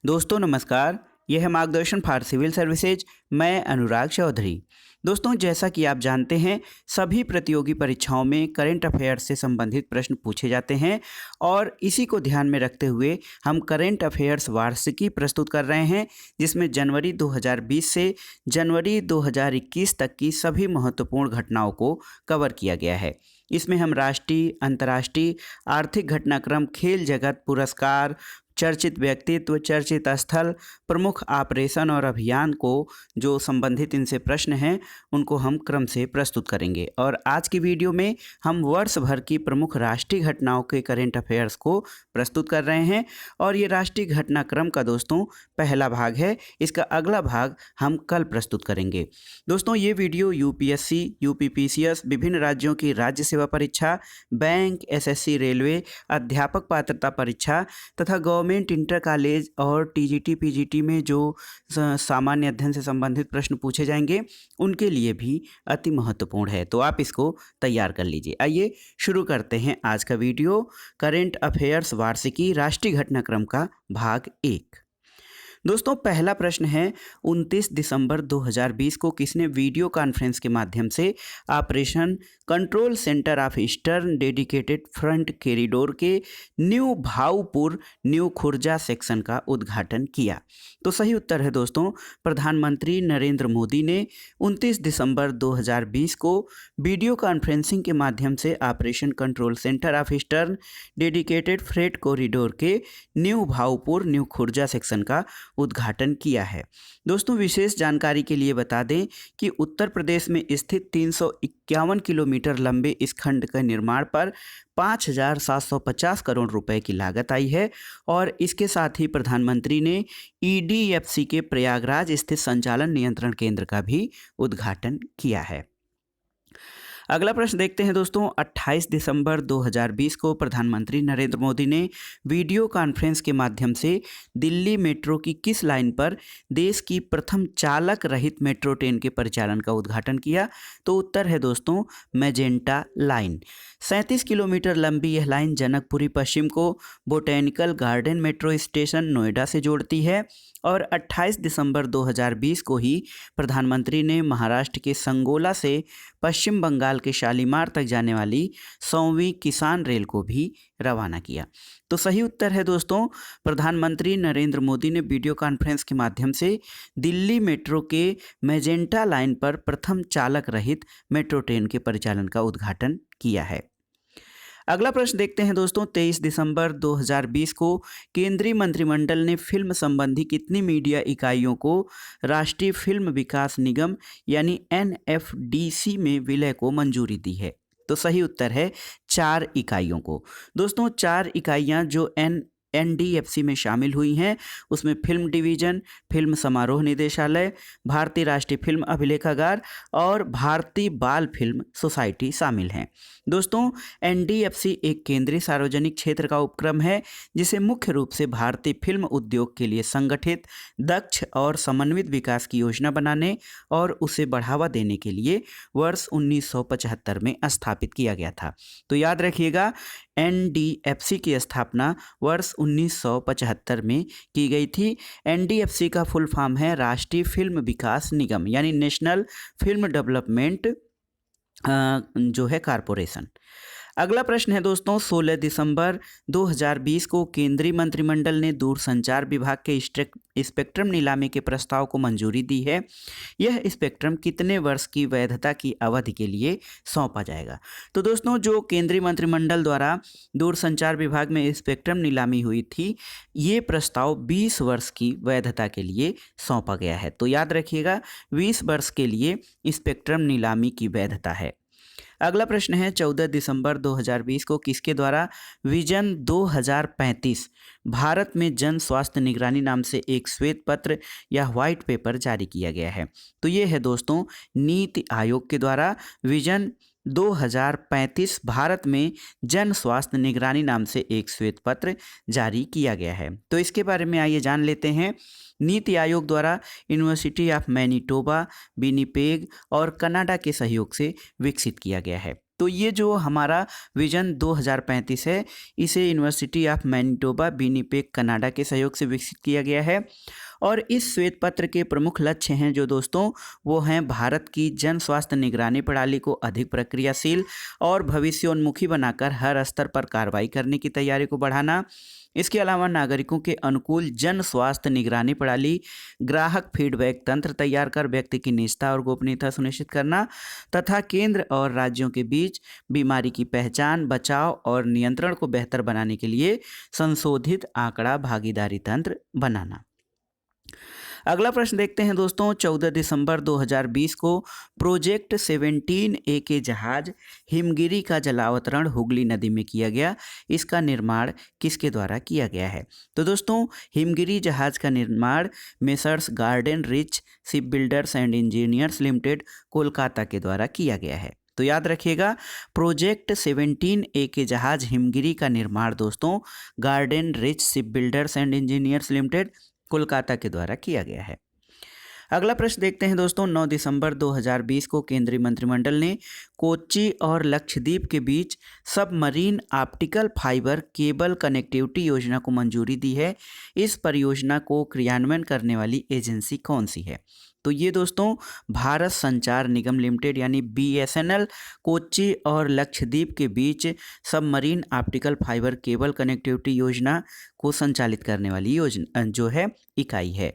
दोस्तों नमस्कार। यह है मार्गदर्शन फॉर सिविल सर्विसेज। मैं अनुराग चौधरी। दोस्तों, जैसा कि आप जानते हैं, सभी प्रतियोगी परीक्षाओं में करंट अफेयर्स से संबंधित प्रश्न पूछे जाते हैं और इसी को ध्यान में रखते हुए हम करंट अफेयर्स वार्षिकी प्रस्तुत कर रहे हैं, जिसमें जनवरी 2020 से जनवरी 2021 तक की सभी महत्वपूर्ण घटनाओं को कवर किया गया है। इसमें हम राष्ट्रीय, अंतर्राष्ट्रीय, आर्थिक घटनाक्रम, खेल जगत, पुरस्कार, चर्चित व्यक्तित्व, चर्चित स्थल, प्रमुख ऑपरेशन और अभियान को जो संबंधित इनसे प्रश्न हैं उनको हम क्रम से प्रस्तुत करेंगे। और आज की वीडियो में हम वर्ष भर की प्रमुख राष्ट्रीय घटनाओं के करंट अफेयर्स को प्रस्तुत कर रहे हैं और ये राष्ट्रीय घटनाक्रम का दोस्तों पहला भाग है। इसका अगला भाग हम कल प्रस्तुत करेंगे। दोस्तों, ये वीडियो यूपीएससी, यूपीपीसीएस, विभिन्न राज्यों की राज्य सेवा परीक्षा, बैंक, एसएससी, रेलवे, अध्यापक पात्रता परीक्षा तथा गवर्नमेंट इंटर कॉलेज और टीजीटी पीजीटी में जो सामान्य अध्ययन से संबंधित प्रश्न पूछे जाएंगे उनके लिए भी अति महत्वपूर्ण है, तो आप इसको तैयार कर लीजिए। आइए शुरू करते हैं आज का वीडियो। करंट अफेयर्स वार्षिकी राष्ट्रीय घटनाक्रम का भाग 1। दोस्तों, पहला प्रश्न है, 29 दिसंबर 2020 को किसने वीडियो कॉन्फ्रेंस के माध्यम से operation control centre of eastern dedicated front corridor के new Bhaupur new Khurja section का उद्घाटन किया? तो सही उत्तर है दोस्तों, प्रधानमंत्री नरेंद्र मोदी ने 29 दिसंबर 2020 को वीडियो कॉन्फ्रेंसिंग के माध्यम से operation control centre of eastern dedicated freight corridor के new Bhaupur new Khurja section का उद्घाटन किया है। दोस्तों, विशेष जानकारी के लिए बता दें कि उत्तर प्रदेश में स्थित 351 किलोमीटर लंबे इस खंड का निर्माण पर 5,750 करोड़ रुपए की लागत आई है और इसके साथ ही प्रधानमंत्री ने ईडीएफसी के प्रयागराज स्थित संचालन नियंत्रण केंद्र का भी उद्घाटन किया है। अगला प्रश्न देखते हैं दोस्तों, 28 दिसंबर 2020 को प्रधानमंत्री नरेंद्र मोदी ने वीडियो कॉन्फ्रेंस के माध्यम से दिल्ली मेट्रो की किस लाइन पर देश की प्रथम चालक रहित मेट्रो ट्रेन के परिचालन का उद्घाटन किया? तो उत्तर है दोस्तों, मैजेंटा लाइन। 37 किलोमीटर लंबी यह लाइन जनकपुरी पश्चिम को botanical garden metro station Noida से जोड़ती है और 28 दिसंबर 2020 को ही प्रधानमंत्री ने महाराष्ट्र के संगोला से पश्चिम बंगाल के शालीमार तक जाने वाली 100वीं किसान रेल को भी रवाना किया। तो सही उत्तर है दोस्तों, प्रधानमंत्री नरेंद्र मोदी ने वीडियो कॉन्फ्रेंस के माध्यम से दिल्ली मेट्रो के मैजेंटा लाइन पर प्रथम चालक रहित मेट्रो ट्रेन के परिचालन का उद्घाटन किया है। अगला प्रश्न देखते हैं दोस्तों, 23 दिसंबर 2020 को केंद्रीय मंत्रिमंडल ने फिल्म संबंधी कितनी मीडिया इकाइयों को राष्ट्रीय फिल्म विकास निगम यानी एनएफडीसी में विलय को मंजूरी दी है? तो सही उत्तर है 4 इकाइयों को। दोस्तों, 4 इकाइयां जो एनडीएफसी में शामिल हुई हैं उसमें फिल्म डिवीजन, फिल्म समारोह निदेशालय, भारतीय राष्ट्रीय फिल्म अभिलेखागार और भारतीय बाल फिल्म सोसाइटी शामिल हैं। दोस्तों, एनडीएफसी एक केंद्रीय सार्वजनिक क्षेत्र का उपक्रम है जिसे मुख्य रूप से भारतीय फिल्म उद्योग के लिए संगठित, दक्ष और समन्वित विकास की योजना बनाने और उसे बढ़ावा देने के लिए वर्ष 1975 में स्थापित किया गया था। तो याद रखिएगा, एनडीएफसी की स्थापना वर्ष 1975 में की गई थी। एनडीएफसी का फुल फॉर्म है राष्ट्रीय फिल्म विकास निगम यानी नेशनल फिल्म डेवलपमेंट जो है कारपोरेशन। अगला प्रश्न है दोस्तों, 16 दिसंबर 2020 को केंद्रीय मंत्रिमंडल ने दूरसंचार विभाग के स्पेक्ट्रम नीलामी के प्रस्ताव को मंजूरी दी है। यह स्पेक्ट्रम कितने वर्ष की वैधता की अवधि के लिए सौंपा जाएगा? तो दोस्तों, जो केंद्रीय मंत्रिमंडल द्वारा दूरसंचार विभाग में स्पेक्ट्रम नीलामी हुई थी, ये प्रस्ताव 20 वर्ष की वैधता के लिए सौंपा गया है। तो याद रखिएगा, 20 वर्ष के लिए स्पेक्ट्रम नीलामी की वैधता है। अगला प्रश्न है, 14 दिसंबर 2020 को किसके द्वारा विजन 2035 भारत में जन स्वास्थ्य निगरानी नाम से एक श्वेत पत्र या व्हाइट पेपर जारी किया गया है? तो ये है दोस्तों, नीति आयोग के द्वारा विजन 2035 भारत में जन स्वास्थ्य निगरानी नाम से एक श्वेत पत्र जारी किया गया है। तो इसके बारे में आइए जान लेते हैं। नीति आयोग द्वारा यूनिवर्सिटी ऑफ मैनिटोबा, विनिपेग और कनाडा के सहयोग से विकसित किया गया है। तो ये जो हमारा विजन 2035 है, इसे university of Manitoba Winnipeg Canada के सहयोग से विकसित किया गया है। और इस श्वेत पत्र के प्रमुख लक्ष्य हैं जो दोस्तों, वो हैं भारत की जन स्वास्थ्य निगरानी प्रणाली को अधिक प्रक्रियाशील और भविष्योन्मुखी बनाकर हर स्तर पर कार्रवाई करने की तैयारी को बढ़ाना। इसके अलावा नागरिकों के अनुकूल जन स्वास्थ्य निगरानी प्रणाली, ग्राहक फीडबैक तंत्र तैयार कर व्यक्ति की निजता और गोपनीयता सुनिश्चित करना तथा केंद्र और राज्यों के बीच बीमारी की पहचान, बचाव और नियंत्रण को बेहतर बनाने के लिए संशोधित आंकड़ा भागीदारी तंत्र बनाना। अगला प्रश्न देखते हैं दोस्तों, 14 दिसंबर 2020 को प्रोजेक्ट 17A के जहाज हिमगिरी का जलावतरण हुगली नदी में किया गया। इसका निर्माण किसके द्वारा किया गया है? तो दोस्तों, हिमगिरी जहाज का निर्माण messrs garden rich ship builders and engineers limited Kolkata के द्वारा किया गया है। तो याद रखिएगा, प्रोजेक्ट 17A के जहाज हिमगिरी का निर्माण दोस्तों garden rich ship builders and engineers limited Kolkata के द्वारा किया गया है। अगला प्रश्न देखते हैं दोस्तों, 9 दिसंबर 2020 को केंद्रीय मंत्रिमंडल ने कोच्चि और लक्षद्वीप के बीच submarine optical fibre cable connectivity योजना को मंजूरी दी है। इस परियोजना को क्रियान्वयन करने वाली एजेंसी कौन सी है? तो ये दोस्तों भारत संचार निगम लिमिटेड यानी BSNL कोच्चि और लक्षद्वीप के बीच submarine optical fibre cable connectivity योजना को संचालित करने वाली योजना जो है इकाई है।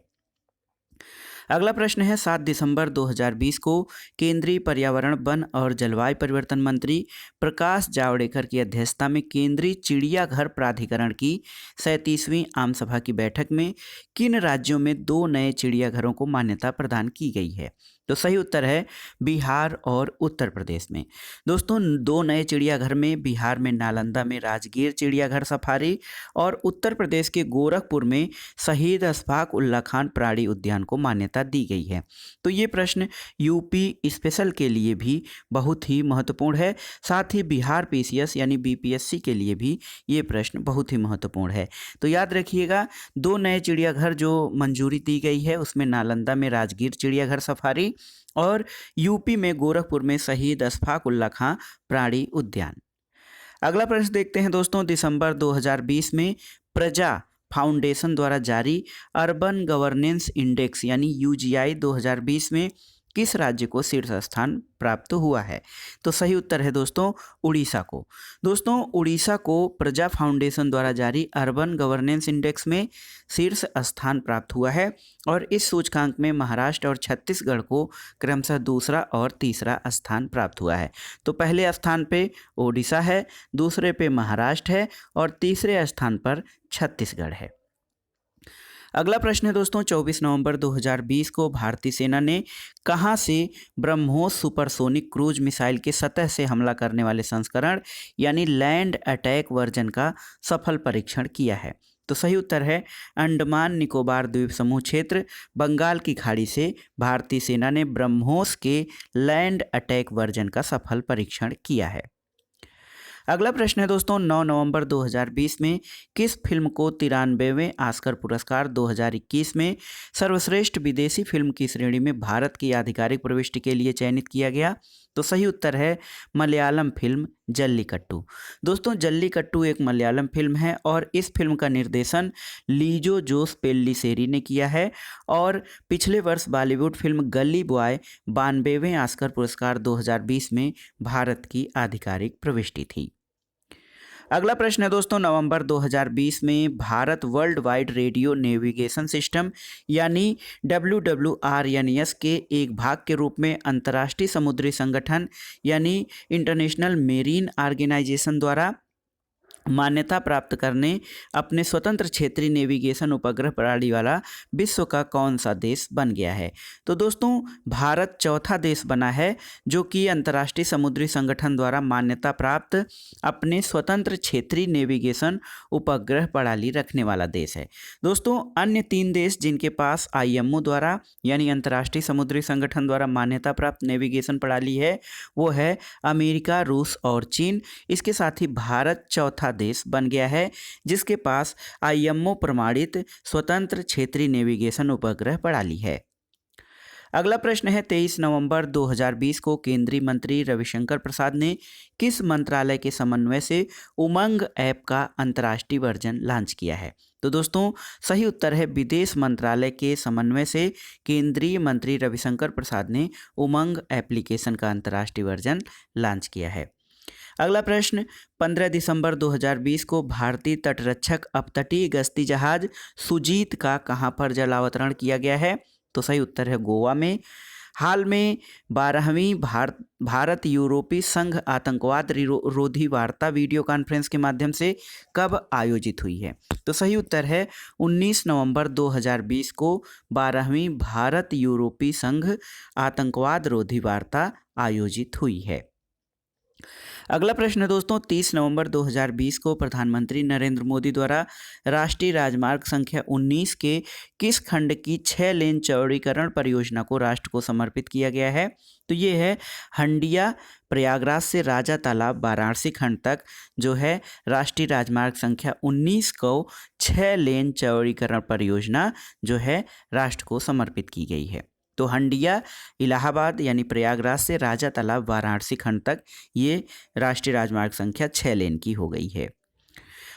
अगला प्रश्न है, 7 दिसंबर 2020 को केंद्रीय पर्यावरण, वन और जलवायु परिवर्तन मंत्री प्रकाश जावड़ेकर की अध्यक्षता में केंद्रीय चिड़ियाघर प्राधिकरण की 37वीं आम सभा की बैठक में किन राज्यों में 2 नए चिड़ियाघरों को मान्यता प्रदान की गई है? तो सही उत्तर है बिहार और उत्तर प्रदेश में। दोस्तों, 2 नए चिड़ियाघर में बिहार में नालंदा में राजगीर चिड़ियाघर सफारी और उत्तर प्रदेश के गोरखपुर में शहीद अशफाक उल्ला खान प्राणी उद्यान को मान्यता दी गई है। तो ये प्रश्न यूपी स्पेशल के लिए भी बहुत ही महत्वपूर्ण है, साथ ही बिहार PCS यानी BPSC के लिए भी ये प्रश्न बहुत ही महत्वपूर्ण है। तो याद रखिएगा, 2 नए चिड़ियाघर जो मंजूरी दी गई है उसमें नालंदा में राजगीर चिड़ियाघर सफारी और यूपी में गोरखपुर में शहीद अशफाक उल्ला खां प्राणी उद्यान। अगला प्रश्न देखते हैं दोस्तों, दिसंबर 2020 में प्रजा फाउंडेशन द्वारा जारी अर्बन गवर्नेंस इंडेक्स यानी UGI 2020 में किस राज्य को शीर्ष स्थान प्राप्त हुआ है? तो सही उत्तर है दोस्तों उड़ीसा को। दोस्तों, उड़ीसा को प्रजा फाउंडेशन द्वारा जारी अर्बन गवर्नेंस इंडेक्स में शीर्ष स्थान प्राप्त हुआ है और इस सूचकांक में महाराष्ट्र और छत्तीसगढ़ को क्रमशः दूसरा और तीसरा स्थान प्राप्त हुआ है। तो पहले स्थान पे ओडिशा है, दूसरे पे महाराष्ट्र है और तीसरे स्थान पर छत्तीसगढ़ है। अगला प्रश्न है दोस्तों, 24 नवंबर 2020 को भारतीय सेना ने कहां से ब्रह्मोस सुपरसोनिक क्रूज मिसाइल के सतह से हमला करने वाले संस्करण यानी लैंड अटैक वर्जन का सफल परीक्षण किया है? तो सही उत्तर है अंडमान निकोबार द्वीप समूह क्षेत्र बंगाल की खाड़ी से भारतीय सेना ने ब्रह्मोस के लैंड अटैक वर्जन का सफल परीक्षण किया है। अगला प्रश्न है दोस्तों, 9 नवंबर 2020 में किस फिल्म को 93वें ऑस्कर पुरस्कार 2021 में सर्वश्रेष्ठ विदेशी फिल्म की श्रेणी में भारत की आधिकारिक प्रविष्टि के लिए चयनित किया गया? तो सही उत्तर है मलयालम फिल्म जल्लीकट्टू। दोस्तों, जल्लीकट्टू एक मलयालम फिल्म है और इस फिल्म का निर्देशन लीजो जोस पेल्लिसेरी ने किया है और पिछले वर्ष बॉलीवुड फिल्म गली बॉय 92वें ऑस्कर पुरस्कार 2020 में भारत की आधिकारिक प्रविष्टि थी। अगला प्रश्न है दोस्तों, नवंबर 2020 में Bharat world wide radio navigation system यानी WWRNS के एक भाग के रूप में अंतर्राष्ट्रीय समुद्री संगठन यानी इंटरनेशनल मेरीन ऑर्गेनाइजेशन द्वारा मान्यता प्राप्त करने अपने स्वतंत्र क्षेत्रीय नेविगेशन उपग्रह प्रणाली वाला विश्व का कौन सा देश बन गया है? तो दोस्तों, भारत चौथा देश बना है जो कि अंतर्राष्ट्रीय समुद्री संगठन द्वारा मान्यता प्राप्त अपने स्वतंत्र क्षेत्रीय नेविगेशन उपग्रह प्रणाली रखने वाला देश है। दोस्तों, अन्य 3 देश जिनके पास IMO द्वारा यानी अंतर्राष्ट्रीय समुद्री संगठन द्वारा मान्यता प्राप्त नेविगेशन प्रणाली है वो है अमेरिका, रूस और चीन। इसके साथ ही भारत चौथा देश बन गया है जिसके पास IMO प्रमाणित स्वतंत्र क्षेत्रीय नेविगेशन उपग्रह प्रणाली है। अगला प्रश्न है 23 नवंबर 2020 को केंद्रीय मंत्री रविशंकर प्रसाद ने किस मंत्रालय के समन्वय से उमंग ऐप का अंतर्राष्ट्रीय वर्जन लॉन्च किया है? तो दोस्तों सही उत्तर है विदेश मंत्रालय के समन्वय से केंद्रीय मंत्री रविशंकर प्रसाद ने उमंग एप्लीकेशन का अंतर्राष्ट्रीय वर्जन लॉन्च किया है। अगला प्रश्न 15 दिसंबर 2020 को भारतीय तटरक्षक अपतटीय गश्ती जहाज सुजीत का कहां पर जलावतरण किया गया है? तो सही उत्तर है गोवा में। हाल में 12वीं भारत यूरोपीय संघ आतंकवाद रोधी वार्ता वीडियो कॉन्फ्रेंस के माध्यम से कब आयोजित हुई है? तो सही उत्तर है 19 नवंबर 2020 को 12वीं भारत यूरोपीय संघ आतंकवाद रोधी वार्ता आयोजित हुई है। अगला प्रश्न है दोस्तों 30 नवंबर 2020 को प्रधानमंत्री नरेंद्र मोदी द्वारा राष्ट्रीय राजमार्ग संख्या 19 के किस खंड की 6 लेन चौड़ीकरण परियोजना को राष्ट्र को समर्पित किया गया है? तो ये है हंडिया प्रयागराज से राजा तालाब वाराणसी खंड तक जो है राष्ट्रीय राजमार्ग संख्या 19 को 6 लेन चौड़ीकरण परियोजना जो है राष्ट्र को समर्पित की गई है। तो हंडिया इलाहाबाद यानी प्रयागराज से राजा तालाब वाराणसी खंड तक ये राष्ट्रीय राजमार्ग संख्या 6 लेन की हो गई है।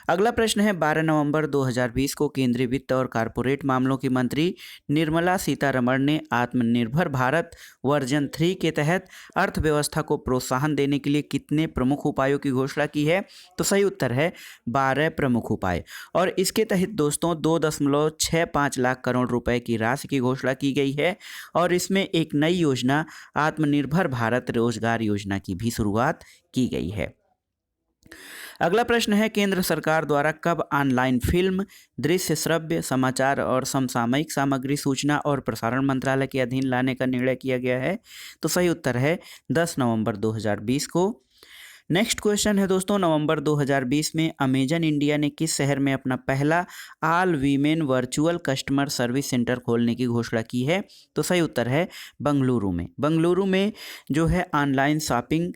अगला प्रश्न है 12 नवंबर 2020 को केंद्रीय वित्त और कारपोरेट मामलों की मंत्री निर्मला सीतारमण ने आत्मनिर्भर भारत वर्जन 3 के तहत अर्थव्यवस्था को प्रोत्साहन देने के लिए कितने प्रमुख उपायों की घोषणा की है? तो सही उत्तर है 12 प्रमुख उपाय। और इसके तहत दोस्तों 2.65 लाख करोड़ रुपए की राशि की घोषणा की गई है और इसमें एक नई योजना आत्मनिर्भर भारत रोजगार योजना की भी शुरुआत की गई है। अगला प्रश्न है केंद्र सरकार द्वारा कब ऑनलाइन फिल्म, दृश्य श्रव्य समाचार और समसामयिक सामग्री सूचना और प्रसारण मंत्रालय के अधीन लाने का निर्णय किया गया है? तो सही उत्तर है 10 नवंबर 2020 को। नेक्स्ट क्वेश्चन है दोस्तों नवंबर 2020 में अमेजन इंडिया ने किस शहर में अपना पहला all women virtual customer service centre खोलने की घोषणा की है? तो सही उत्तर है बंगलुरु में। बंगलुरु में जो है online shopping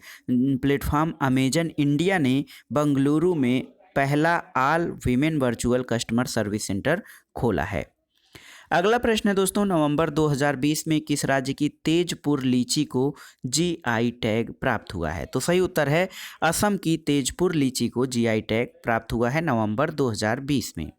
platform Amazon India ने बंगलुरु में पहला all women virtual customer service centre खोला है। अगला प्रश्न है दोस्तों नवंबर 2020 में किस राज्य की तेजपुर लीची को जीआई टैग प्राप्त हुआ है? तो सही उत्तर है असम की तेजपुर लीची को जीआई टैग प्राप्त हुआ है नवंबर 2020 में।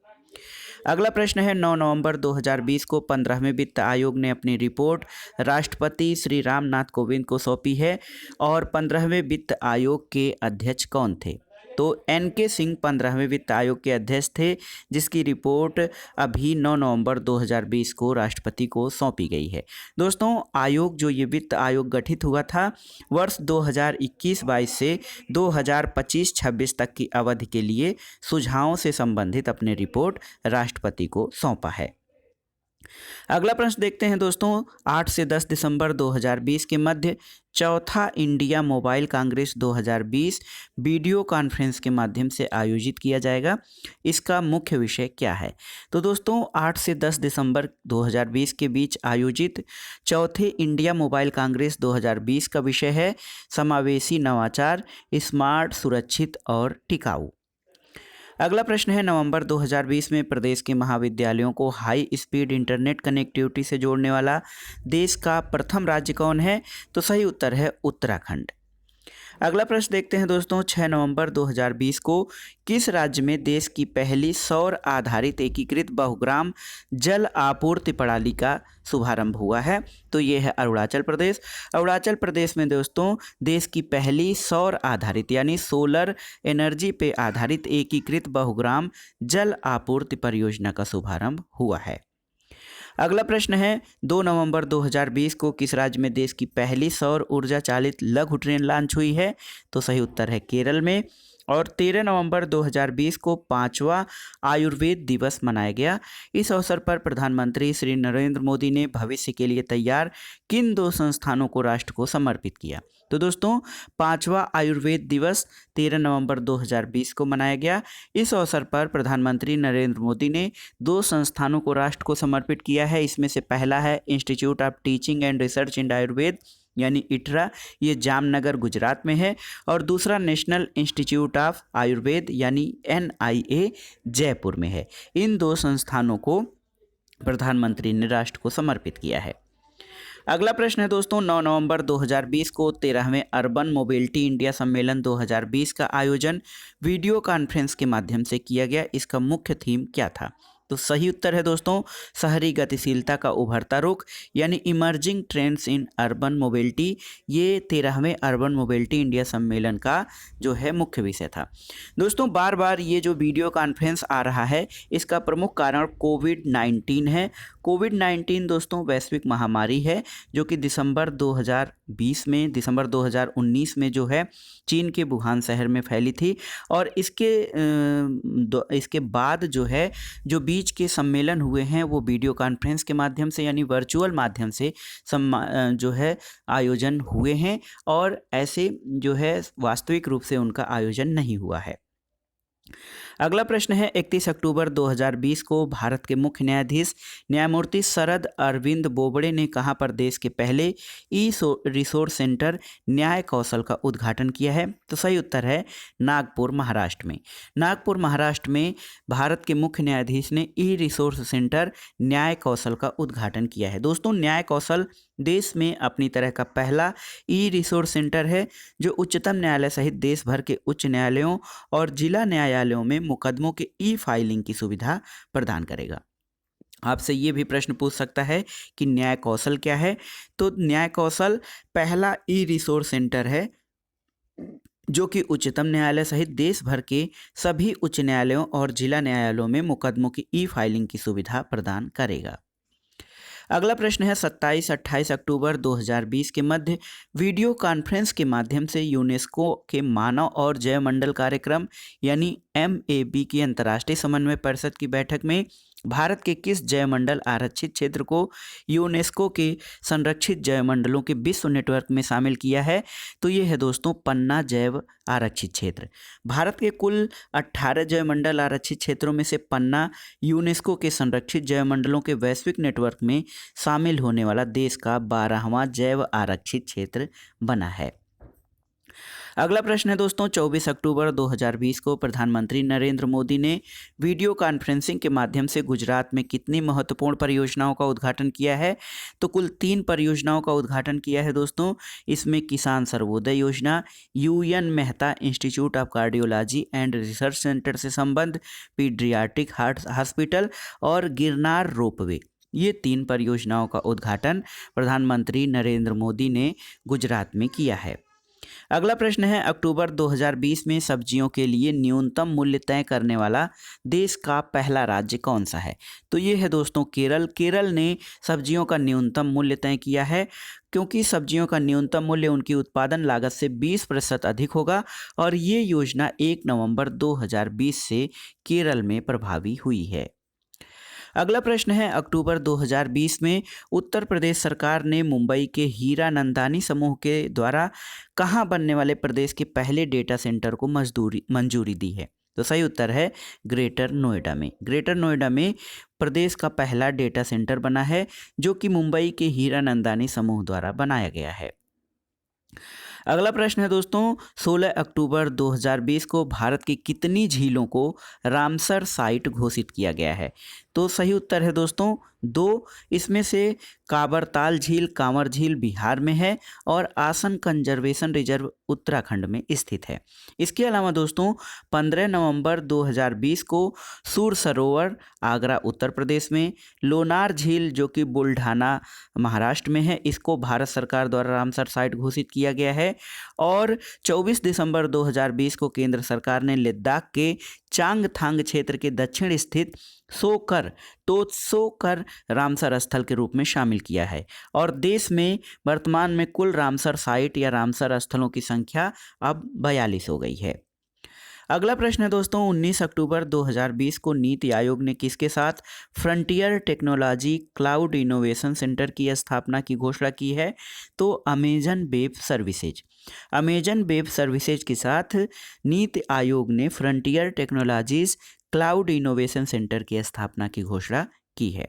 अगला प्रश्न है 9 नवंबर 2020 को 15वें वित्त आयोग ने अपनी रिपोर्ट राष्ट्रपति श्री रामनाथ कोविंद को सौंपी है और 15वें वित्त आयोग के अध्यक्ष कौन थे? तो एनके सिंह 15वें वित्त आयोग के अध्यक्ष थे जिसकी रिपोर्ट अभी 9 नवंबर 2020 को राष्ट्रपति को सौंपी गई है। दोस्तों आयोग जो ये वित्त आयोग गठित हुआ था वर्ष 2021-22 से 2025-26 तक की अवधि के लिए सुझावों से संबंधित अपनी रिपोर्ट राष्ट्रपति को सौंपा है। अगला प्रश्न देखते हैं दोस्तों 8 से 10 दिसंबर 2020 के मध्य चौथा India mobile Congress 2020 video conference के माध्यम से आयोजित किया जाएगा। इसका मुख्य विषय क्या है? तो दोस्तों 8 से 10 दिसंबर 2020 के बीच आयोजित चौथे इंडिया मोबाइल कांग्रेस 2020 का विषय है समावेशी नवाचार, स्मार्ट, सुरक्षित और टिकाऊ। अगला प्रश्न है नवंबर 2020 में प्रदेश के महाविद्यालयों को हाई स्पीड इंटरनेट कनेक्टिविटी से जोड़ने वाला देश का प्रथम राज्य कौन है? तो सही उत्तर है उत्तराखंड। अगला प्रश्न देखते हैं दोस्तों 6 नवंबर 2020 को किस राज्य में देश की पहली सौर आधारित एकीकृत बहुग्राम जल आपूर्ति प्रणाली का शुभारंभ हुआ है? तो ये है अरुणाचल प्रदेश। अरुणाचल प्रदेश में दोस्तों देश की पहली सौर आधारित यानी सोलर एनर्जी पे आधारित एकीकृत बहुग्राम जल आपूर्ति परियोजना का शुभारंभ हुआ है। अगला प्रश्न है 2 नवंबर 2020 को किस राज्य में देश की पहली सौर ऊर्जा चालित लघु ट्रेन लॉन्च हुई है? तो सही उत्तर है केरल में। और 13 नवंबर 2020 को 5वां आयुर्वेद दिवस मनाया गया। इस अवसर पर प्रधानमंत्री श्री नरेंद्र मोदी ने भविष्य के लिए तैयार किन 2 संस्थानों को राष्ट्र को समर्पित किया? तो दोस्तों 5वां आयुर्वेद दिवस 13 नवंबर 2020 को मनाया गया। इस अवसर पर प्रधानमंत्री नरेंद्र मोदी ने 2 संस्थानों को राष्ट्र को समर्पित किया है। इसमें से पहला है institute of teaching and research इन आयुर्वेद यानी इटरा, ये जामनगर गुजरात में है। और दूसरा नेशनल इंस्टीट्यूट ऑफ आयुर्वेद यानी NIA जयपुर में है। इन 2 संस्थानों को प्रधानमंत्री ने राष्ट्र को समर्पित किया है। अगला प्रश्न है दोस्तों, 9 नवंबर 2020 को 13वें अर्बन मोबिलिटी इंडिया सम्मेलन 2020 का आयोजन वीडियो कॉन्फ्रेंस के माध्यम से किया गया। इसका मुख्य थीम क्या था? तो सही उत्तर है दोस्तों, शहरी गतिशीलता का उभरता रुख, यानी emerging trends in urban mobility. ये 13वें अर्बन मोबिलिटी इंडिया सम्मेलन का जो है मुख्य विषय था। दोस्तों बार बार ये जो वीडियो कॉन्फ्रेंस आ रहा है, इसका प्रमुख कारण कोविड-19 है। कोविड-19 दोस्तों वैश्विक महामारी है, जो कि दिसंबर 2019 में जो है चीन के वुहान शहर में फैली थी। और इसके बाद जो है जो बीच के सम्मेलन हुए हैं वो वीडियो कॉन्फ्रेंस के माध्यम से, यानी वर्चुअल माध्यम से जो है आयोजन हुए हैं, और ऐसे जो है वास्तविक रूप से उनका आयोजन नहीं हुआ है। अगला प्रश्न है, 31 अक्टूबर 2020 को भारत के मुख्य न्यायाधीश न्यायमूर्ति शरद अरविंद बोबड़े ने कहां पर देश के पहले ई रिसोर्स सेंटर न्याय कौशल का उद्घाटन किया है? तो सही उत्तर है नागपुर, महाराष्ट्र में। नागपुर, महाराष्ट्र में भारत के मुख्य न्यायाधीश ने ई रिसोर्स सेंटर न्याय कौशल का उद्घाटन किया है। दोस्तों न्याय कौशल देश में अपनी तरह का पहला ई रिसोर्स सेंटर है, जो उच्चतम न्यायालय सहित देश भर के उच्च न्यायालयों और जिला न्यायालयों में मुकदमों के ई फाइलिंग की सुविधा प्रदान करेगा। आपसे ये भी प्रश्न पूछ सकता है कि न्याय कौशल क्या है? तो न्याय कौशल पहला ई रिसोर्स सेंटर है, जो कि उच्चतम न्यायालय सहित देश भर के सभी उच्च न्यायालयों और जिला न्यायालयों में मुकदमों की ई फाइलिंग की सुविधा प्रदान करेगा। अगला प्रश्न है, 27-28 अक्टूबर 2020 के मध्य वीडियो कॉन्फ्रेंस के माध्यम से यूनेस्को के मानव और जैवमंडल कार्यक्रम यानी MAB की अंतर्राष्ट्रीय समन्वय परिषद की बैठक में भारत के किस जैवमंडल आरक्षित क्षेत्र को यूनेस्को के संरक्षित जैवमंडलों के विश्व नेटवर्क में शामिल किया है? तो ये है दोस्तों पन्ना जैव आरक्षित क्षेत्र। भारत के कुल 18 जैवमंडल आरक्षित क्षेत्रों में से पन्ना यूनेस्को के संरक्षित जैवमंडलों के वैश्विक नेटवर्क में शामिल होने वाला देश का 12वां जैव आरक्षित क्षेत्र बना है। अगला प्रश्न है दोस्तों, 24 अक्टूबर 2020 को प्रधानमंत्री नरेंद्र मोदी ने वीडियो कॉन्फ्रेंसिंग के माध्यम से गुजरात में कितनी महत्वपूर्ण परियोजनाओं का उद्घाटन किया है? तो कुल 3 परियोजनाओं का उद्घाटन किया है दोस्तों। इसमें किसान सर्वोदय योजना, UN Mehta institute of cardiology and research centre से संबंध, पीडियाट्रिक हार्ट हॉस्पिटल और गिरनार रोपवे, ये 3 परियोजनाओं का उद्घाटन प्रधानमंत्री नरेंद्र मोदी ने गुजरात में किया है। अगला प्रश्न है, अक्टूबर 2020 में सब्जियों के लिए न्यूनतम मूल्य तय करने वाला देश का पहला राज्य कौन सा है? तो ये है दोस्तों केरल। केरल ने सब्जियों का न्यूनतम मूल्य तय किया है, क्योंकि सब्जियों का न्यूनतम मूल्य उनकी उत्पादन लागत से 20% अधिक होगा, और ये योजना 1 नवंबर 2020 से केरल में प्रभावी हुई है। अगला प्रश्न है, अक्टूबर 2020 में उत्तर प्रदेश सरकार ने मुंबई के हीरानंदानी समूह के द्वारा कहाँ बनने वाले प्रदेश के पहले डेटा सेंटर को मंजूरी दी है? तो सही उत्तर है ग्रेटर नोएडा में। ग्रेटर नोएडा में प्रदेश का पहला डेटा सेंटर बना है, जो कि मुंबई के हीरानंदानी समूह द्वारा बनाया गया है। अगला प्रश्न है दोस्तों, 16 अक्टूबर 2020 को भारत की कितनी झीलों को रामसर साइट घोषित किया गया है? तो सही उत्तर है दोस्तों 2। इसमें से काबरताल झील, कांवर झील बिहार में है, और आसन कंजर्वेशन रिजर्व उत्तराखंड में स्थित है। इसके अलावा दोस्तों 15 नवंबर 2020 को सूर सरोवर आगरा उत्तर प्रदेश में, लोनार झील जो कि बुल्ढाना महाराष्ट्र में है, इसको भारत सरकार द्वारा रामसर साइट घोषित किया गया है। और 24 दिसंबर 2020 को केंद्र सरकार ने लद्दाख के चांगथांग क्षेत्र के दक्षिण स्थित तोत्सोकर रामसर स्थल के रूप में शामिल किया है, और देश में वर्तमान में कुल रामसर साइट या रामसर स्थलों की संख्या अब 42 हो गई है। अगला प्रश्न है दोस्तों, 19 अक्टूबर 2020 को नीति आयोग ने किसके साथ frontier technology cloud innovation centre की स्थापना की घोषणा की है? तो Amazon web services. Amazon web services के साथ नीति आयोग ने frontier technologies cloud innovation centre की स्थापना की घोषणा की है।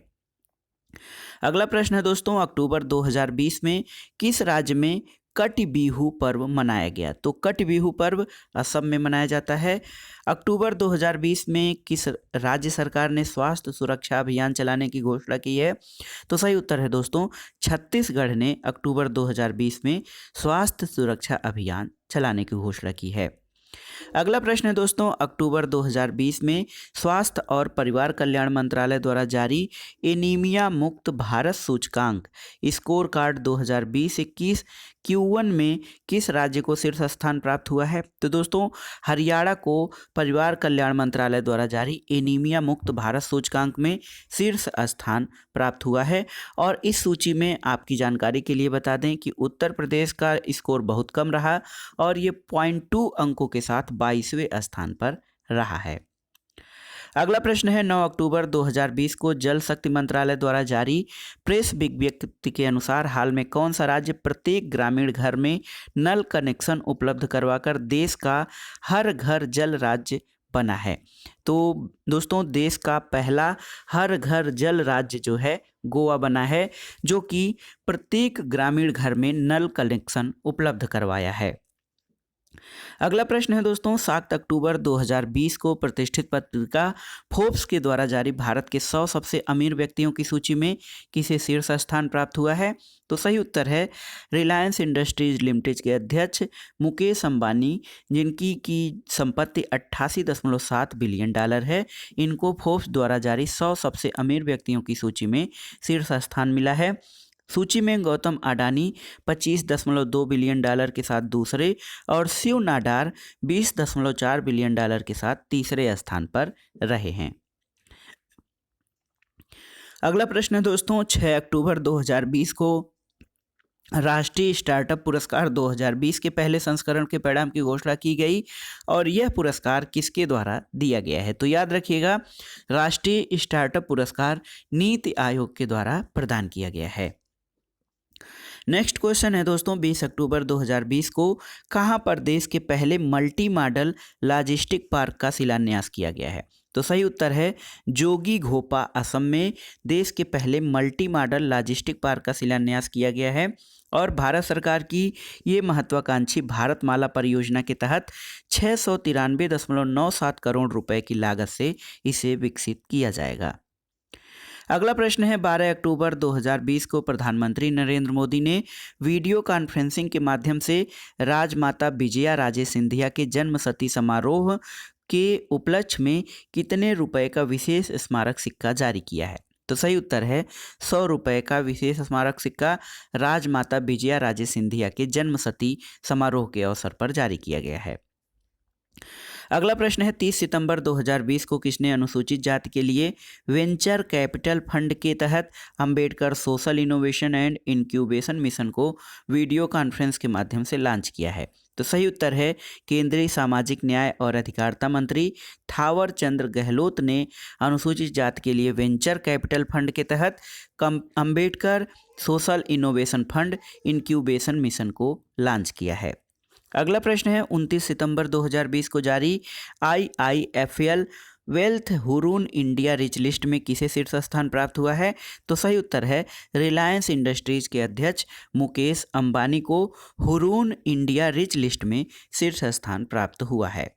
अगला प्रश्न है दोस्तों, अक्टूबर 2020 में किस राज्य में कटि बिहू पर्व मनाया गया? तो कटि बिहू पर्व असम में मनाया जाता है। अक्टूबर 2020 में किस राज्य सरकार ने स्वास्थ्य सुरक्षा अभियान चलाने की घोषणा की है? तो सही उत्तर है दोस्तों, छत्तीसगढ़ ने अक्टूबर 2020 में स्वास्थ्य सुरक्षा अभियान चलाने की घोषणा की है। अगला प्रश्न है दोस्तों, अक्टूबर 2020 में स्वास्थ्य और परिवार कल्याण मंत्रालय द्वारा जारी एनीमिया मुक्त भारत सूचकांक स्कोर कार्ड 2020-21 Q1 में किस राज्य को शीर्ष स्थान प्राप्त हुआ है? तो दोस्तों, हरियाणा को परिवार कल्याण मंत्रालय द्वारा जारी एनीमिया मुक्त भारत सूचकांक में शीर्ष स्थान प्राप्त हुआ है। और इस सूची में आपकी जानकारी के लिए बता दें कि उत्तर प्रदेश का स्कोर बहुत कम रहा और ये 0.2 अंकों के साथ 22वें स्थान पर रहा है। अगला प्रश्न है, 9 अक्टूबर 2020 को जल शक्ति मंत्रालय द्वारा जारी प्रेस विज्ञप्ति के अनुसार हाल में कौन सा राज्य प्रत्येक ग्रामीण घर में नल कनेक्शन उपलब्ध करवाकर देश का हर घर जल राज्य बना है? तो दोस्तों, देश का पहला हर घर जल राज्य जो है गोवा बना है, जो कि प्रत्येक ग्रामीण घर में नल कनेक्शन उपलब्ध करवाया है। अगला प्रश्न है दोस्तों, 7 अक्टूबर 2020 को प्रतिष्ठित पत्रिका फोर्ब्स के द्वारा जारी भारत के 100 सबसे अमीर व्यक्तियों की सूची में किसे शीर्ष स्थान प्राप्त हुआ है? तो सही उत्तर है रिलायंस इंडस्ट्रीज लिमिटेड के अध्यक्ष मुकेश अंबानी, जिनकी की संपत्ति 88.7 बिलियन डॉलर है। इनको फोर्ब्स द्वारा जारी 100 सबसे अमीर व्यक्तियों की सूची में शीर्ष स्थान मिला है। सूची में गौतम अडानी 25.2 बिलियन डॉलर के साथ दूसरे और शिव नाडार 20.4 बिलियन डॉलर के साथ तीसरे स्थान पर रहे हैं। अगला प्रश्न है दोस्तों, 6 अक्टूबर 2020 को राष्ट्रीय स्टार्टअप पुरस्कार 2020 के पहले संस्करण के परिणाम की घोषणा की गई और यह पुरस्कार किसके द्वारा दिया गया है? तो याद रखिएगा, राष्ट्रीय स्टार्टअप पुरस्कार नीति आयोग के द्वारा प्रदान किया गया है। नेक्स्ट क्वेश्चन है दोस्तों, 20 अक्टूबर 2020 को कहां पर देश के पहले मल्टी मॉडल लॉजिस्टिक पार्क का शिलान्यास किया गया है? तो सही उत्तर है जोगी घोपा, असम में देश के पहले मल्टी मॉडल लॉजिस्टिक पार्क का शिलान्यास किया गया है। और भारत सरकार की ये महत्वाकांक्षी भारतमाला परियोजना के तहत 693.97 करोड़ रुपए की लागत से इसे विकसित किया जाएगा। अगला प्रश्न है, 12 अक्टूबर 2020 को प्रधानमंत्री नरेंद्र मोदी ने वीडियो कॉन्फ्रेंसिंग के माध्यम से राजमाता विजया राजे सिंधिया के जन्म शती समारोह के उपलक्ष्य में कितने रुपए का विशेष स्मारक सिक्का जारी किया है? तो सही उत्तर है 100 रुपए का विशेष स्मारक सिक्का राजमाता विजया राजे सिंधिया के जन्म शती समारोह के अवसर पर जारी किया गया है। अगला प्रश्न है, 30 सितंबर 2020 को किसने अनुसूचित जाति के लिए वेंचर कैपिटल फंड के तहत Ambedkar social innovation and incubation mission को वीडियो कॉन्फ्रेंस के माध्यम से लॉन्च किया है? तो सही उत्तर है केंद्रीय सामाजिक न्याय और अधिकारिता मंत्री थावर चंद गहलोत ने अनुसूचित जाति के लिए वेंचर कैपिटल फंड के तहत Ambedkar social innovation fund incubation mission को लॉन्च किया है। अगला प्रश्न है, 29 सितंबर 2020 को जारी IIFL wealth Hurun India rich list में किसे शीर्ष स्थान प्राप्त हुआ है? तो सही उत्तर है रिलायंस इंडस्ट्रीज के अध्यक्ष मुकेश अंबानी को हुरून इंडिया रिच लिस्ट में शीर्ष स्थान प्राप्त हुआ है।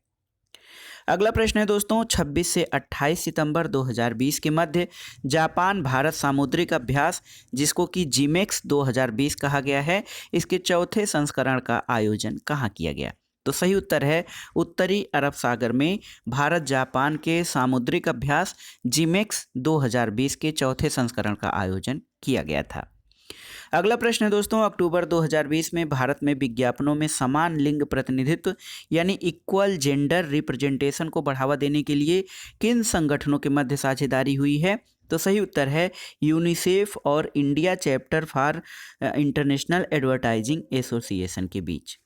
अगला प्रश्न है दोस्तों, 26 से 28 सितंबर 2020 के मध्य जापान भारत सामुद्रिक अभ्यास, जिसको कि जीमेक्स 2020 कहा गया है, इसके चौथे संस्करण का आयोजन कहाँ किया गया? तो सही उत्तर है उत्तरी अरब सागर में भारत जापान के सामुद्रिक अभ्यास जीमेक्स 2020 के चौथे संस्करण का आयोजन किया गया था। अगला प्रश्न है दोस्तों, अक्टूबर 2020 में भारत में विज्ञापनों में समान लिंग प्रतिनिधित्व यानी इक्वल जेंडर रिप्रेजेंटेशन को बढ़ावा देने के लिए किन संगठनों के मध्य साझेदारी हुई है? तो सही उत्तर है यूनिसेफ और India chapter for international advertising association के बीच।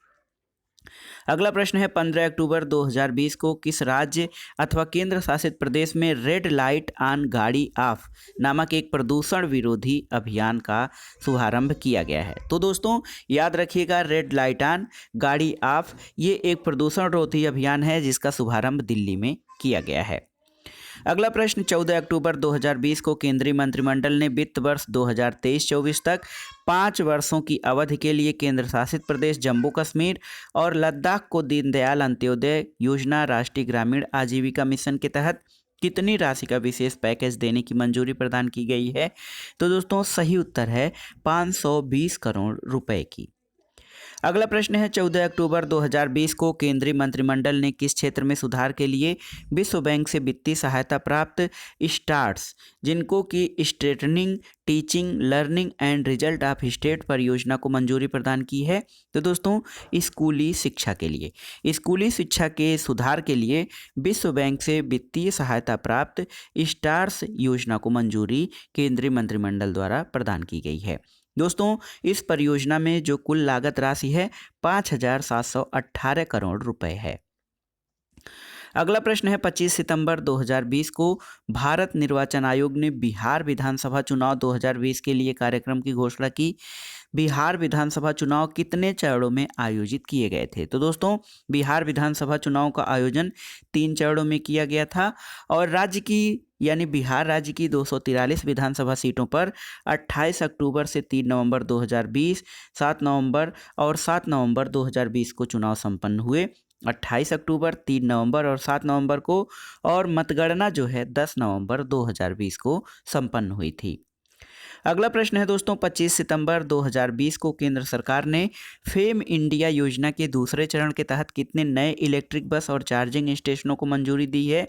अगला प्रश्न है, 15 अक्टूबर 2020 को किस राज्य अथवा केंद्र शासित प्रदेश में रेड लाइट ऑन गाड़ी ऑफ नामक एक प्रदूषण विरोधी अभियान का शुभारंभ किया गया है? तो दोस्तों याद रखिएगा, रेड लाइट ऑन गाड़ी ऑफ ये एक प्रदूषण विरोधी अभियान है जिसका शुभारंभ दिल्ली में किया गया है। अगला प्रश्न, 14 अक्टूबर 2020 को केंद्रीय मंत्रिमंडल ने वित्त वर्ष 2023-24 तक 5 वर्षों की अवधि के लिए केंद्र शासित प्रदेश जम्मू कश्मीर और लद्दाख को दीनदयाल अंत्योदय योजना राष्ट्रीय ग्रामीण आजीविका मिशन के तहत कितनी राशि का विशेष पैकेज देने की मंजूरी प्रदान की गई है? तो दोस्तों सही उत्तर है 520 करोड़ रुपए की। अगला प्रश्न है, 14 अक्टूबर 2020 को केंद्रीय मंत्रिमंडल ने किस क्षेत्र में सुधार के लिए विश्व बैंक से वित्तीय सहायता प्राप्त स्टार्स, जिनको कि straightening teaching learning and result of state परियोजना को मंजूरी प्रदान की है? तो दोस्तों स्कूली शिक्षा के लिए, स्कूली शिक्षा के सुधार के लिए विश्व बैंक से वित्तीय सहायता प्राप्त स्टार्स योजना को मंजूरी केंद्रीय मंत्रिमंडल द्वारा प्रदान की गई है। दोस्तों इस परियोजना में जो कुल लागत राशि है 5,718 करोड़ रुपए है। अगला प्रश्न है, 25 सितंबर 2020 को भारत निर्वाचन आयोग ने बिहार विधानसभा चुनाव 2020 के लिए कार्यक्रम की घोषणा की। बिहार विधानसभा चुनाव कितने चरणों में आयोजित किए गए थे? तो दोस्तों बिहार विधानसभा चुनाव का आयोजन 3 चरणों में किया गया था और राज्य की यानी बिहार राज्य की 243 विधानसभा सीटों पर 28 अक्टूबर से 3 नवंबर 2020, 7 नवंबर और 7 नवंबर 2020 को चुनाव संपन्न हुए। 28 अक्टूबर, 3 नवंबर और 7 नवंबर को, और मतगणना जो है 10 नवंबर 2020 को संपन्न हुई थी। अगला प्रश्न है दोस्तों, 25 सितंबर 2020 को केंद्र सरकार ने फेम इंडिया योजना के दूसरे चरण के तहत कितने नए इलेक्ट्रिक बस और चार्जिंग स्टेशनों को मंजूरी दी है?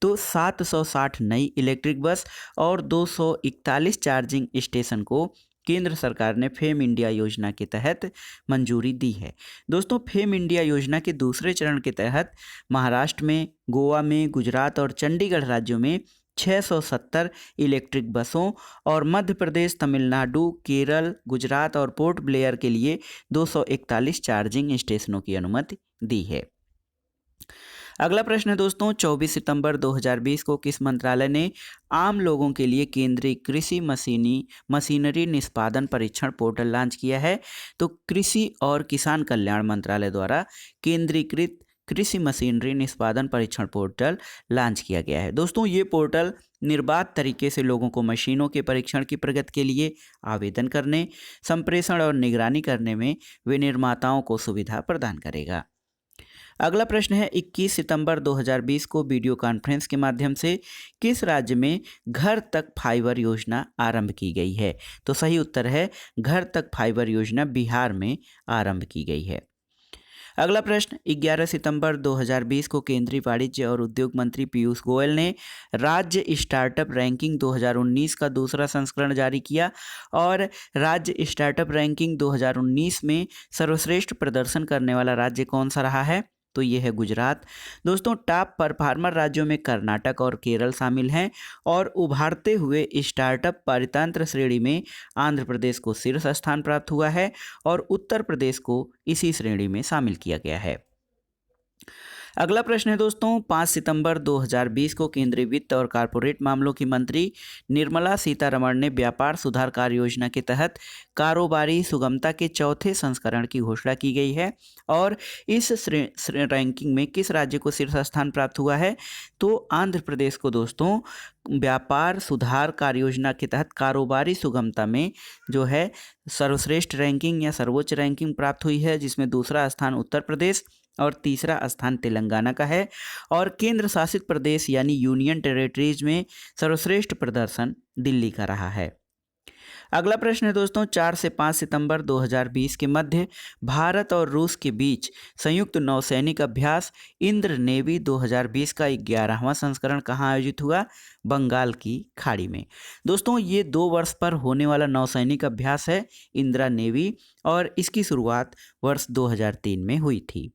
तो 760 नई इलेक्ट्रिक बस और 241 चार्जिंग स्टेशन को केंद्र सरकार ने फेम इंडिया योजना के तहत मंजूरी दी है। दोस्तों फेम इंडिया योजना के दूसरे चरण के तहत महाराष्ट्र में, गोवा में, गुजरात और चंडीगढ़ राज्यों में 670 इलेक्ट्रिक बसों और मध्य प्रदेश, तमिलनाडु, केरल, गुजरात और पोर्ट ब्लेयर के लिए 241 चार्जिंग स्टेशनों की अनुमति दी है। अगला प्रश्न है दोस्तों, 24 सितंबर 2020 को किस मंत्रालय ने आम लोगों के लिए केंद्रीय कृषि मशीनरी निष्पादन परीक्षण पोर्टल लॉन्च किया है? तो कृषि और किसान कल्याण मंत्रालय द्वारा केंद्रीकृत कृषि मशीनरी निष्पादन परीक्षण पोर्टल लॉन्च किया गया है। दोस्तों ये पोर्टल निर्बाध तरीके से लोगों को मशीनों के परीक्षण की प्रगति के लिए आवेदन करने, संप्रेषण और निगरानी करने में विनिर्माताओं को सुविधा प्रदान करेगा। अगला प्रश्न है, 21 सितंबर 2020 को वीडियो कॉन्फ्रेंस के माध्यम से किस राज्य में घर तक फाइबर योजना आरंभ की गई है? तो सही उत्तर है घर तक फाइबर योजना बिहार में आरंभ की गई है। अगला प्रश्न, 11 सितंबर 2020 को केंद्रीय वाणिज्य और उद्योग मंत्री पीयूष गोयल ने राज्य स्टार्टअप रैंकिंग 2019 का दूसरा संस्करण जारी किया और राज्य स्टार्टअप रैंकिंग 2019 में सर्वश्रेष्ठ प्रदर्शन करने वाला राज्य कौन सा रहा है? तो ये है गुजरात। दोस्तों टॉप परफॉर्मर राज्यों में कर्नाटक और केरल शामिल हैं और उभारते हुए स्टार्टअप पारितंत्र श्रेणी में आंध्र प्रदेश को शीर्ष स्थान प्राप्त हुआ है और उत्तर प्रदेश को इसी श्रेणी में शामिल किया गया है। अगला प्रश्न है दोस्तों, 5 सितंबर 2020 को केंद्रीय वित्त और कॉरपोरेट मामलों की मंत्री निर्मला सीतारमण ने व्यापार सुधार कार्य योजना के तहत कारोबारी सुगमता के चौथे संस्करण की घोषणा की गई है और इस रैंकिंग में किस राज्य को शीर्ष स्थान प्राप्त हुआ है? तो आंध्र प्रदेश को दोस्तों व्यापार सुधार कार्य योजना के तहत कारोबारी सुगमता में जो है सर्वश्रेष्ठ रैंकिंग या सर्वोच्च रैंकिंग प्राप्त हुई है, जिसमें दूसरा स्थान उत्तर प्रदेश और तीसरा स्थान तेलंगाना का है और केंद्र शासित प्रदेश यानी यूनियन टेरिटरीज में सर्वश्रेष्ठ प्रदर्शन दिल्ली का रहा है। अगला प्रश्न है दोस्तों, 4 से 5 सितंबर 2020 के मध्य भारत और रूस के बीच संयुक्त नौसैनिक अभ्यास इंद्र नेवी 2020 का 11वां संस्करण कहाँ आयोजित हुआ? बंगाल की खाड़ी में। दोस्तों ये 2 वर्ष पर होने वाला नौसैनिक अभ्यास है इंदिरा नेवी और इसकी शुरुआत वर्ष 2003 में हुई थी।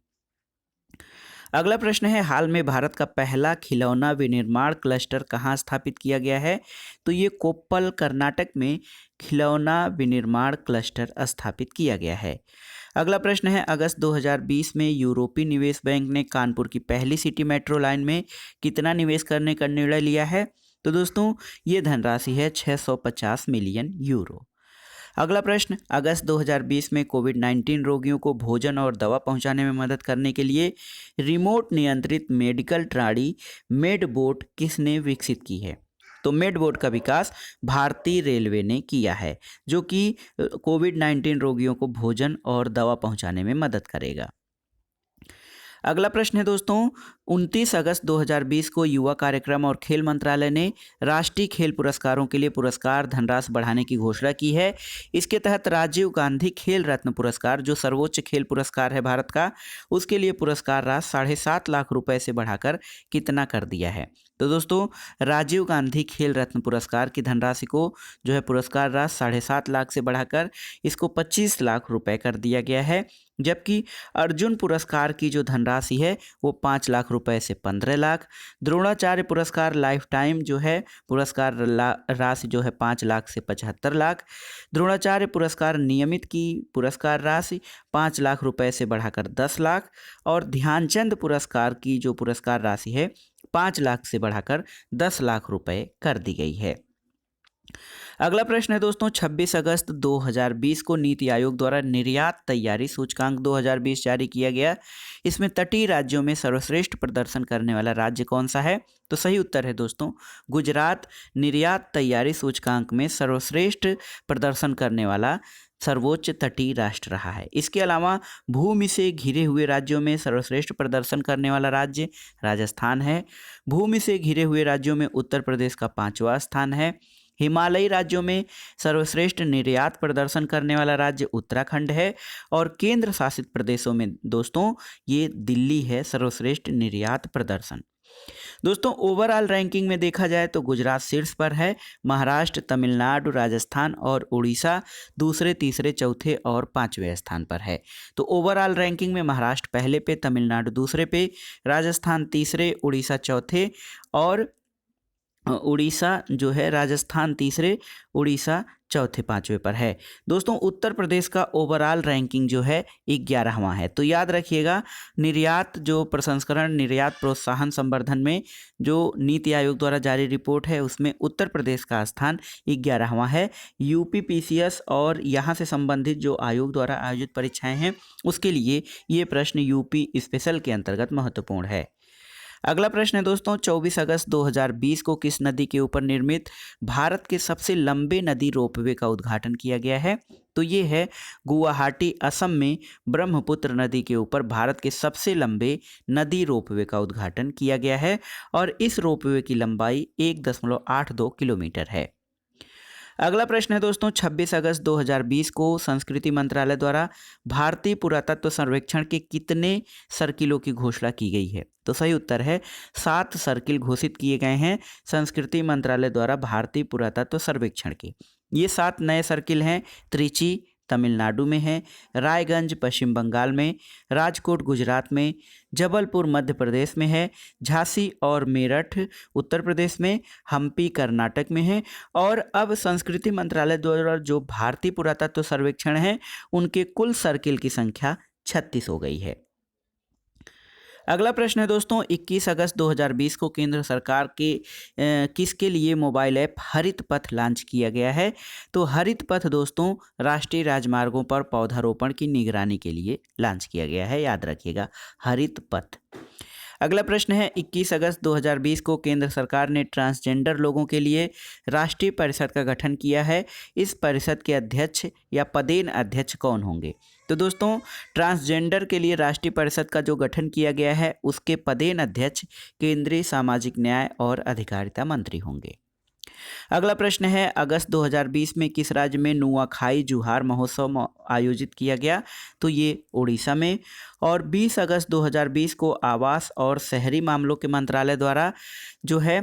अगला प्रश्न है, हाल में भारत का पहला खिलौना विनिर्माण क्लस्टर कहाँ स्थापित किया गया है? तो ये कोप्पल कर्नाटक में खिलौना विनिर्माण क्लस्टर स्थापित किया गया है। अगला प्रश्न है, अगस्त 2020 में यूरोपीय निवेश बैंक ने कानपुर की पहली सिटी मेट्रो लाइन में कितना निवेश करने का निर्णय लिया है? तो दोस्तों ये धनराशि है 650 मिलियन यूरो। अगला प्रश्न, अगस्त 2020 में कोविड-19 रोगियों को भोजन और दवा पहुंचाने में मदद करने के लिए रिमोट नियंत्रित मेडिकल ट्रॉली मेडबोट किसने विकसित की है? तो मेडबोट का विकास भारतीय रेलवे ने किया है, जो कि कोविड-19 रोगियों को भोजन और दवा पहुंचाने में मदद करेगा। अगला प्रश्न है दोस्तों, 29 अगस्त 2020 को युवा कार्यक्रम और खेल मंत्रालय ने राष्ट्रीय खेल पुरस्कारों के लिए पुरस्कार धनराशि बढ़ाने की घोषणा की है। इसके तहत राजीव गांधी खेल रत्न पुरस्कार, जो सर्वोच्च खेल पुरस्कार है भारत का, उसके लिए पुरस्कार राशि 7.5 लाख रुपए से बढ़ाकर कितना कर दिया है? तो दोस्तों, राजीव गांधी खेल रत्न पुरस्कार की धनराशि को जो है पुरस्कार राशि 7.5 लाख से बढ़ाकर इसको 25 लाख रुपए कर दिया गया है। जबकि अर्जुन पुरस्कार की जो धनराशि है वो 5 लाख रुपए से 15 लाख, द्रोणाचार्य पुरस्कार लाइफ टाइम जो है पुरस्कार राशि जो है 5 लाख से 75 लाख, द्रोणाचार्य पुरस्कार नियमित की पुरस्कार राशि 5 लाख रुपए से बढ़ाकर 10 लाख और ध्यानचंद पुरस्कार की जो पुरस्कार राशि है 5 लाख से बढ़ाकर 10 लाख रुपए कर दी गई है। अगला प्रश्न है दोस्तों, 26 अगस्त 2020 को नीति आयोग द्वारा निर्यात तैयारी सूचकांक 2020 जारी किया गया। इसमें तटीय राज्यों में सर्वश्रेष्ठ प्रदर्शन करने वाला राज्य कौन सा है? तो सही उत्तर है दोस्तों गुजरात निर्यात तैयारी सूचकांक में सर्वश्रेष्ठ प्रदर्शन करने वाला सर्वोच्च तटीय राष्ट्र रहा है। इसके अलावा भूमि से घिरे हुए राज्यों में सर्वश्रेष्ठ प्रदर्शन करने वाला राज्य राजस्थान है। भूमि से घिरे हुए राज्यों में उत्तर प्रदेश का 5वां स्थान है। हिमालयी राज्यों में सर्वश्रेष्ठ निर्यात प्रदर्शन करने वाला राज्य उत्तराखंड है और केंद्र शासित प्रदेशों में दोस्तों ये दिल्ली है सर्वश्रेष्ठ निर्यात प्रदर्शन। दोस्तों, ओवरऑल रैंकिंग में देखा जाए तो गुजरात शीर्ष पर है, महाराष्ट्र, तमिलनाडु, राजस्थान और उड़ीसा दूसरे, तीसरे, चौथे और 5वें स्थान पर है। तो ओवरऑल रैंकिंग में महाराष्ट्र पहले पे, तमिलनाडु दूसरे पे, राजस्थान तीसरे, उड़ीसा चौथे और उड़ीसा जो है राजस्थान तीसरे, उड़ीसा चौथे, 5वें पर है। दोस्तों, उत्तर प्रदेश का ओवरऑल रैंकिंग जो है 11वां है। तो याद रखिएगा, निर्यात जो प्रसंस्करण निर्यात प्रोत्साहन संवर्धन में जो नीति आयोग द्वारा जारी रिपोर्ट है उसमें उत्तर प्रदेश का स्थान 11वां है। यूपीपीसीएस और यहाँ से संबंधित जो आयोग द्वारा आयोजित परीक्षाएं हैं उसके लिए ये प्रश्न यूपी स्पेशल के अंतर्गत महत्वपूर्ण है। अगला प्रश्न है दोस्तों, 24 अगस्त 2020 को किस नदी के ऊपर निर्मित भारत के सबसे लंबे नदी रोपवे का उद्घाटन किया गया है? तो ये है गुवाहाटी असम में ब्रह्मपुत्र नदी के ऊपर भारत के सबसे लंबे नदी रोपवे का उद्घाटन किया गया है और इस रोपवे की लंबाई 1.82 किलोमीटर है। अगला प्रश्न है दोस्तों, 26 अगस्त 2020 को संस्कृति मंत्रालय द्वारा भारतीय पुरातत्व सर्वेक्षण के कितने सर्किलों की घोषणा की गई है? तो सही उत्तर है 7 सर्किल घोषित किए गए हैं संस्कृति मंत्रालय द्वारा भारतीय पुरातत्व सर्वेक्षण के। ये 7 नए सर्किल हैं। त्रिची तमिलनाडु में है, रायगंज पश्चिम बंगाल में, राजकोट गुजरात में, जबलपुर मध्य प्रदेश में है, झांसी और मेरठ उत्तर प्रदेश में, हम्पी कर्नाटक में है और अब संस्कृति मंत्रालय द्वारा जो भारतीय पुरातत्व सर्वेक्षण है उनके कुल सर्किल की संख्या 36 हो गई है। अगला प्रश्न है दोस्तों, 21 अगस्त 2020 को केंद्र सरकार के किसके लिए मोबाइल ऐप हरित पथ लॉन्च किया गया है? तो हरित पथ दोस्तों राष्ट्रीय राजमार्गों पर पौधारोपण की निगरानी के लिए लॉन्च किया गया है, याद रखिएगा हरित पथ। अगला प्रश्न है, 21 अगस्त 2020 को केंद्र सरकार ने ट्रांसजेंडर लोगों के लिए राष्ट्रीय परिषद का गठन किया है। इस परिषद के अध्यक्ष या पदेन अध्यक्ष कौन होंगे? तो दोस्तों, ट्रांसजेंडर के लिए राष्ट्रीय परिषद का जो गठन किया गया है उसके पदेन अध्यक्ष केंद्रीय सामाजिक न्याय और अधिकारिता मंत्री होंगे। अगला प्रश्न है, अगस्त 2020 में किस राज्य में नुआखाई जुहार महोत्सव आयोजित किया गया? तो ये उड़ीसा में। और 20 अगस्त 2020 को आवास और शहरी मामलों के मंत्रालय द्वारा जो है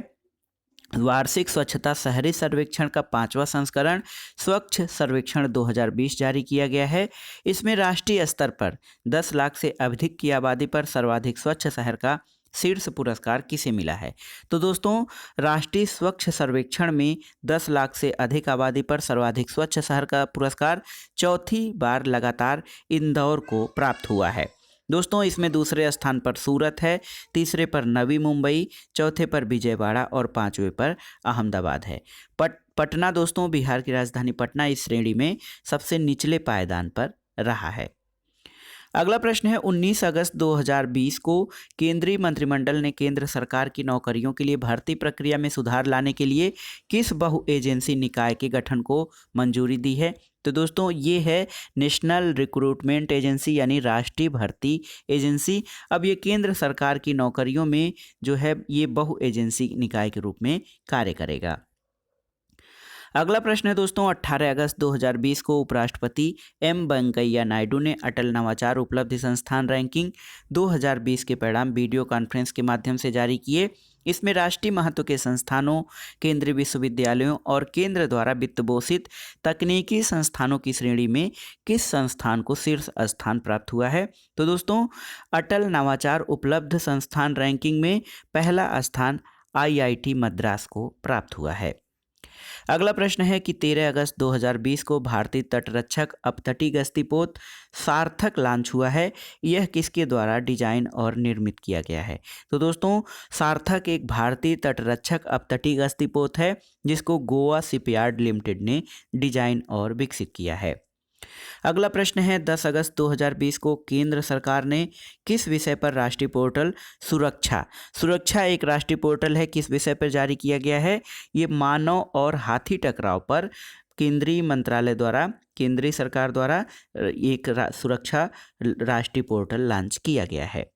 वार्षिक स्वच्छता शहरी सर्वेक्षण का 5वां संस्करण स्वच्छ सर्वेक्षण 2020 जारी किया गया है। इसमें राष्ट्रीय स्तर पर 10 लाख से अधिक की आबादी पर सर्वाधिक स्वच्छ शहर का शीर्ष पुरस्कार किसे मिला है? तो दोस्तों, राष्ट्रीय स्वच्छ सर्वेक्षण में 10 लाख से अधिक आबादी पर सर्वाधिक स्वच्छ शहर का पुरस्कार चौथी बार लगातार इंदौर को प्राप्त हुआ है। दोस्तों, इसमें दूसरे स्थान पर सूरत है, तीसरे पर नवी मुंबई, चौथे पर विजयवाड़ा और 5वें पर अहमदाबाद है। पटना दोस्तों, बिहार की राजधानी पटना इस श्रेणी में सबसे निचले पायदान पर रहा है। अगला प्रश्न है, 19 अगस्त 2020 को केंद्रीय मंत्रिमंडल ने केंद्र सरकार की नौकरियों के लिए भर्ती प्रक्रिया में सुधार लाने के लिए किस बहु एजेंसी निकाय के गठन को मंजूरी दी है? तो दोस्तों ये है नेशनल रिक्रूटमेंट एजेंसी यानी राष्ट्रीय भर्ती एजेंसी। अब ये केंद्र सरकार की नौकरियों में जो है ये बहु एजेंसी निकाय के रूप में कार्य करेगा। अगला प्रश्न है दोस्तों, 18 अगस्त 2020 को उपराष्ट्रपति एम वेंकैया नायडू ने अटल नवाचार उपलब्धि संस्थान रैंकिंग 2020 के परिणाम वीडियो कॉन्फ्रेंस के माध्यम से जारी किए। इसमें राष्ट्रीय महत्व के संस्थानों, केंद्रीय विश्वविद्यालयों और केंद्र द्वारा वित्तपोषित तकनीकी संस्थानों की श्रेणी में किस संस्थान को शीर्ष स्थान प्राप्त हुआ है? तो दोस्तों अटल नवाचार उपलब्ध संस्थान रैंकिंग में पहला स्थान IIT मद्रास को प्राप्त हुआ है। अगला प्रश्न है कि 13 अगस्त 2020 को भारतीय तटरक्षक अपतटीय गश्ती पोत सार्थक लॉन्च हुआ है। यह किसके द्वारा डिजाइन और निर्मित किया गया है? तो दोस्तों सार्थक एक भारतीय तटरक्षक अपतटीय गश्ती पोत है जिसको गोवा शिपयार्ड लिमिटेड ने डिजाइन और विकसित किया है। अगला प्रश्न है, 10 अगस्त 2020 को केंद्र सरकार ने किस विषय पर राष्ट्रीय पोर्टल सुरक्षा एक राष्ट्रीय पोर्टल है, किस विषय पर जारी किया गया है? ये मानव और हाथी टकराव पर केंद्रीय मंत्रालय द्वारा, केंद्रीय सरकार द्वारा एक सुरक्षा राष्ट्रीय पोर्टल लॉन्च किया गया है।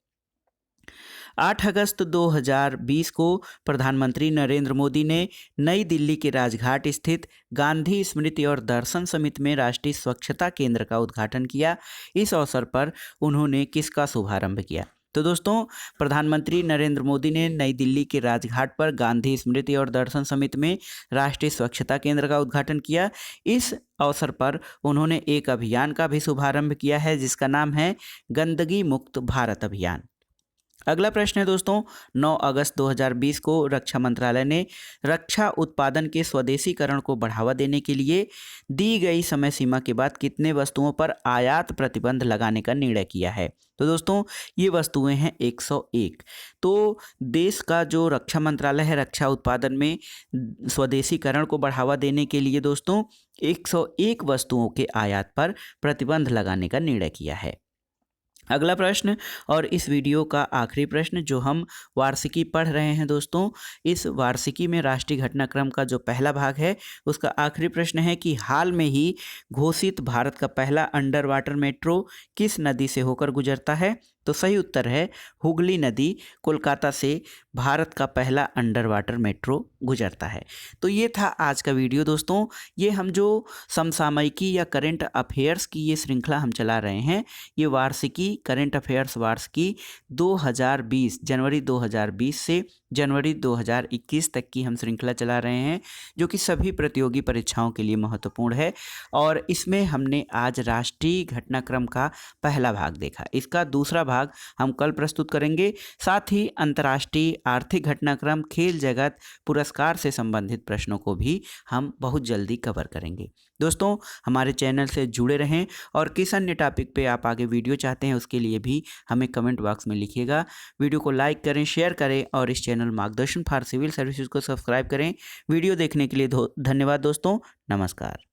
8 अगस्त 2020 को प्रधानमंत्री नरेंद्र मोदी ने नई दिल्ली के राजघाट स्थित गांधी स्मृति और दर्शन समिति में राष्ट्रीय स्वच्छता केंद्र का उद्घाटन किया। इस अवसर पर उन्होंने किसका शुभारंभ किया? तो दोस्तों प्रधानमंत्री नरेंद्र मोदी ने नई दिल्ली के राजघाट पर गांधी स्मृति और दर्शन समिति में राष्ट्रीय स्वच्छता केंद्र का उद्घाटन किया। इस अवसर पर उन्होंने एक अभियान का भी शुभारंभ किया है जिसका नाम है गंदगी मुक्त भारत अभियान। अगला प्रश्न है दोस्तों, 9 अगस्त 2020 को रक्षा मंत्रालय ने रक्षा उत्पादन के स्वदेशीकरण को बढ़ावा देने के लिए दी गई समय सीमा के बाद कितने वस्तुओं पर आयात प्रतिबंध लगाने का निर्णय किया है? तो दोस्तों ये वस्तुएं हैं 101। तो देश का जो रक्षा मंत्रालय है रक्षा उत्पादन में स्वदेशीकरण को बढ़ावा देने के लिए दोस्तों 101 वस्तुओं के आयात पर प्रतिबंध लगाने का निर्णय किया है। अगला प्रश्न और इस वीडियो का आखिरी प्रश्न जो हम वार्षिकी पढ़ रहे हैं दोस्तों, इस वार्षिकी में राष्ट्रीय घटनाक्रम का जो पहला भाग है उसका आखिरी प्रश्न है कि हाल में ही घोषित भारत का पहला अंडर वाटर मेट्रो किस नदी से होकर गुजरता है? तो सही उत्तर है हुगली नदी कोलकाता से भारत का पहला अंडर वाटर मेट्रो गुजरता है। तो ये था आज का वीडियो दोस्तों। ये हम जो समसामयिकी या करंट अफेयर्स की ये श्रृंखला हम चला रहे हैं, ये वार्षिकी करंट अफेयर्स वार्षिकी 2020 जनवरी 2020 से जनवरी 2021 तक की हम श्रृंखला चला रहे हैं जो कि सभी प्रतियोगी परीक्षाओं के लिए महत्वपूर्ण है। और इसमें हमने आज राष्ट्रीय घटनाक्रम का पहला भाग देखा। इसका दूसरा भाग हम कल प्रस्तुत करेंगे। साथ ही अंतर्राष्ट्रीय आर्थिक घटनाक्रम, खेल जगत, पुरस्कार से संबंधित प्रश्नों को भी हम बहुत जल्दी कवर करेंगे। दोस्तों हमारे चैनल से जुड़े रहें और किस अन्य टॉपिक पे आप आगे वीडियो चाहते हैं उसके लिए भी हमें कमेंट बॉक्स में लिखिएगा। वीडियो को लाइक करें, शेयर करें और इस चैनल मार्गदर्शन फॉर सिविल सर्विसेज को सब्सक्राइब करें। वीडियो देखने के लिए धन्यवाद दोस्तों। नमस्कार।